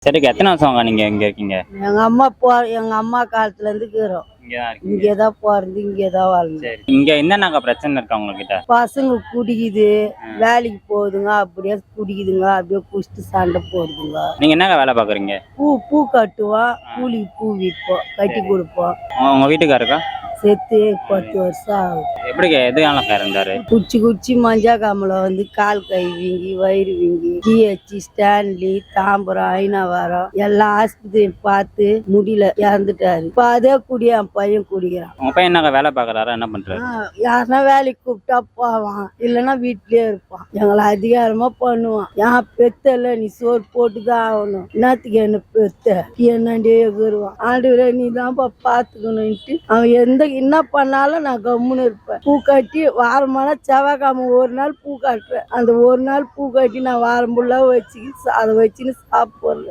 சரிக்கா, எத்தனை வருஷம் நீங்க இங்க இருக்கீங்க? எங்க அம்மா காலத்துல இருந்து இருக்கிறோம். இங்கதான் இருக்கீங்க. இங்கதான் பிறந்து இங்கதான் வாழ்ந்தோம். சரி, இங்க என்னென்ன பிரச்சனை இருக்கா உங்ககிட்ட? பசங்க குடிக்குது, வேலைக்கு போகுதுங்க, அப்படியே குடிக்குதுங்க, அப்படியே குடிச்சிட்டு சண்டை போடுதுங்க. நீங்க என்னங்க வேலை பாக்குறீங்க? பூ கட்டுவோம், கூலிக்கு பூ விற்போம், கட்டி கொடுப்போம். உங்க வீட்டுக்காருக்கா? செத்து 10 வருஷம் ஆகுது. எப்படிங்க, எதுனால இருந்தாரு? குச்சி மஞ்சா காமல வந்து கால் கை வீங்கி, வயிறு வீங்கி, ஜிஹெச், ஸ்டான்லி, தாம்பரம், ஐநாவரம் எல்லா ஆஸ்பத்திரியும் பார்த்து முடியல, இறந்துட்டாரு. இப்ப அதே என் பையன் குடிக்கிறான். உங்க பையன் என்னங்க வேலை பாக்குறாரா, என்ன பண்றாரு? யாருன்னா வேலைக்கு கூப்பிட்டா போவான், இல்லைன்னா வீட்லயே இருப்பான். எங்களை அதிகாரமா பண்ணுவான். என் பெத்தல நீ சோறு போட்டுதான் ஆகணும், என்னத்துக்கு என்ன பெத்த என்னண்டே வருவான். ஆண்டவரே நீ தான்ப்பா பாத்துக்கணும்ட்டு அவன் என்ன பண்ணாலும் நான் கம்முன்னு இருப்பேன். பூ கட்டி வாரமான செவ்வாய்க்கிழமை ஒரு நாள் பூ கட்டுறேன். அந்த ஒரு நாள் பூ கட்டி நான் வாரம் ஃபுல்லா அதை வச்சுன்னு சாப்பிடுறேன்.